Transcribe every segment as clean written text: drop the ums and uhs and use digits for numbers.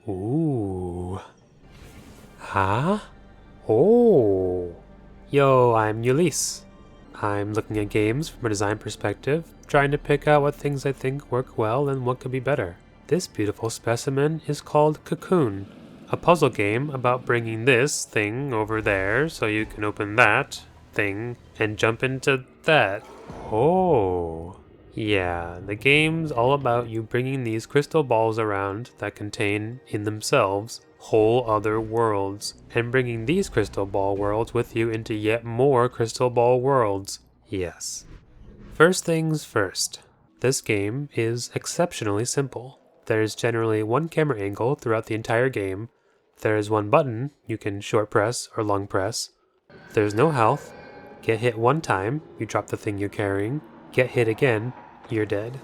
Ooh. Huh? Oh. Yo, I'm Ulysses. I'm looking at games from a design perspective, trying to pick out what things I think work well and what could be better. This beautiful specimen is called Cocoon, a puzzle game about bringing this thing over there so you can open that thing and jump into that. Oh. Yeah, the game's all about you bringing these crystal balls around that contain, in themselves, whole other worlds, and bringing these crystal ball worlds with you into yet more crystal ball worlds. Yes. First things first, this game is exceptionally simple. There's generally one camera angle throughout the entire game. There's one button you can short press or long press. There's no health. Get hit one time, you drop the thing you're carrying. Get hit again, you're dead.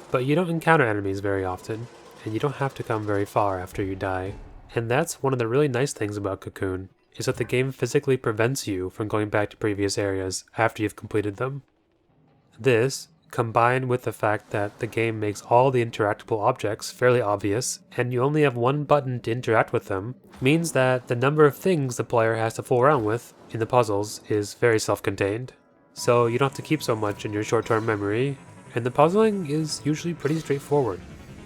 But you don't encounter enemies very often, and you don't have to come very far after you die. And that's one of the really nice things about Cocoon, is that the game physically prevents you from going back to previous areas after you've completed them. This, combined with the fact that the game makes all the interactable objects fairly obvious, and you only have one button to interact with them, means that the number of things the player has to fool around with in the puzzles is very self-contained. So you don't have to keep so much in your short-term memory, and the puzzling is usually pretty straightforward.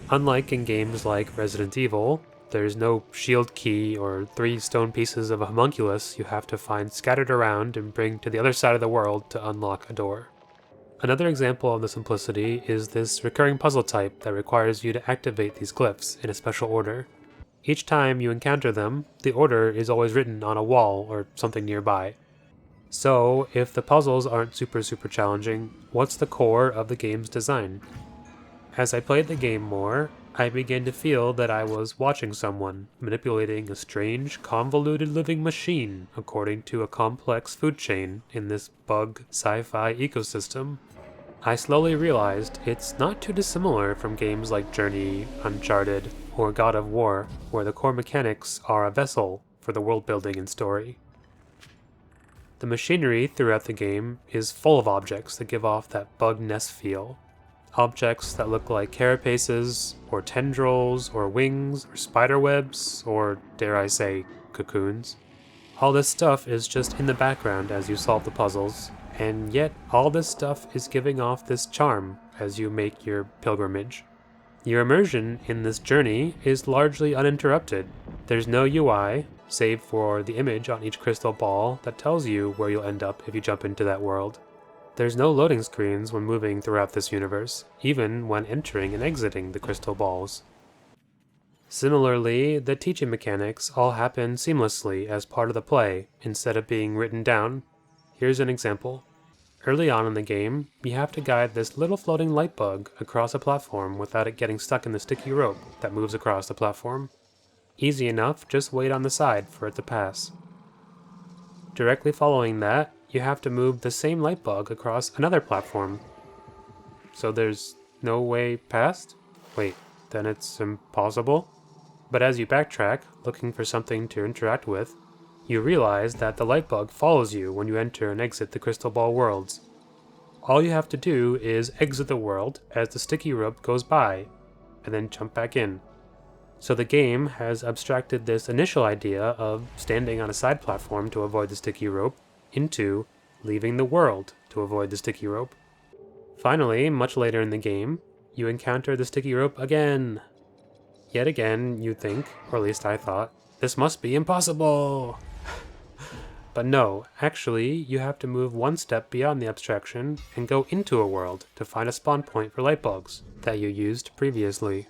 Unlike in games like Resident Evil, there's no shield key or 3 stone pieces of a homunculus you have to find scattered around and bring to the other side of the world to unlock a door. Another example of the simplicity is this recurring puzzle type that requires you to activate these glyphs in a special order. Each time you encounter them, the order is always written on a wall or something nearby. So, if the puzzles aren't super challenging, what's the core of the game's design? As I played the game more, I began to feel that I was watching someone manipulating a strange, convoluted living machine according to a complex food chain in this bug sci-fi ecosystem. I slowly realized it's not too dissimilar from games like Journey, Uncharted, or God of War, where the core mechanics are a vessel for the world building and story. The machinery throughout the game is full of objects that give off that bug nest feel. Objects that look like carapaces, or tendrils, or wings, or spider webs, or, dare I say, cocoons. All this stuff is just in the background as you solve the puzzles, and yet all this stuff is giving off this charm as you make your pilgrimage. Your immersion in this journey is largely uninterrupted. There's no UI, save for the image on each crystal ball that tells you where you'll end up if you jump into that world. There's no loading screens when moving throughout this universe, even when entering and exiting the crystal balls. Similarly, the teaching mechanics all happen seamlessly as part of the play, instead of being written down. Here's an example. Early on in the game, you have to guide this little floating light bug across a platform without it getting stuck in the sticky rope that moves across the platform. Easy enough, just wait on the side for it to pass. Directly following that, you have to move the same light bug across another platform. So there's no way past? Wait, then it's impossible? But as you backtrack, looking for something to interact with, you realize that the light bug follows you when you enter and exit the crystal ball worlds. All you have to do is exit the world as the sticky rope goes by, and then jump back in. So the game has abstracted this initial idea of standing on a side platform to avoid the sticky rope into leaving the world to avoid the sticky rope. Finally, much later in the game, you encounter the sticky rope again. Yet again, you think, or at least I thought, this must be impossible! But no, actually, you have to move one step beyond the abstraction and go into a world to find a spawn point for light bugs that you used previously.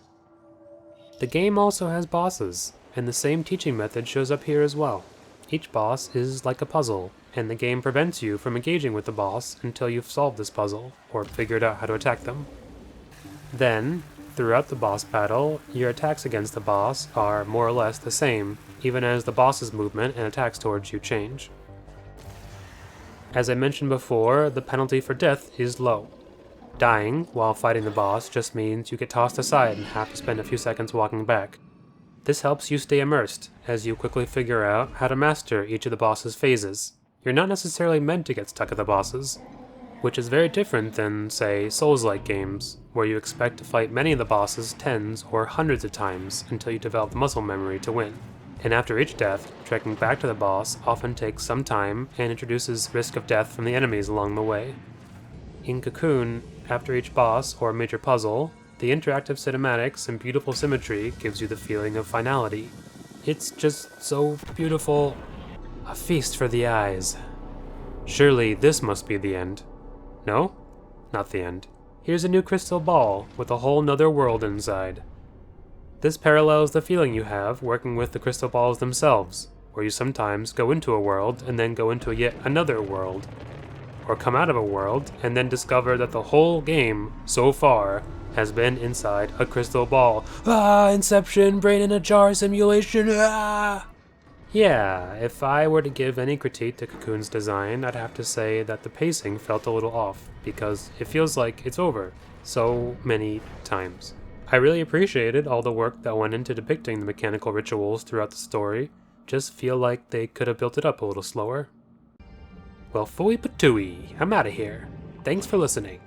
The game also has bosses, and the same teaching method shows up here as well. Each boss is like a puzzle, and the game prevents you from engaging with the boss until you've solved this puzzle, or figured out how to attack them. Then, throughout the boss battle, your attacks against the boss are more or less the same, even as the boss's movement and attacks towards you change. As I mentioned before, the penalty for death is low. Dying while fighting the boss just means you get tossed aside and have to spend a few seconds walking back. This helps you stay immersed, as you quickly figure out how to master each of the boss's phases. You're not necessarily meant to get stuck at the bosses. which is very different than, say, Souls-like games, where you expect to fight many of the bosses tens or hundreds of times until you develop the muscle memory to win. And after each death, trekking back to the boss often takes some time and introduces risk of death from the enemies along the way. In Cocoon, after each boss or major puzzle, the interactive cinematics and beautiful symmetry gives you the feeling of finality. It's just so beautiful. A feast for the eyes. Surely this must be the end. No? Not the end. Here's a new crystal ball with a whole nother world inside. This parallels the feeling you have working with the crystal balls themselves, where you sometimes go into a world and then go into yet another world. Or come out of a world and then discover that the whole game, so far, has been inside a crystal ball. Ah, Inception, brain in a jar simulation, ah! Yeah, if I were to give any critique to Cocoon's design, I'd have to say that the pacing felt a little off, because it feels like it's over so many times. I really appreciated all the work that went into depicting the mechanical rituals throughout the story, just feel like they could have built it up a little slower. Well, phooey patooey, I'm out of here. Thanks for listening.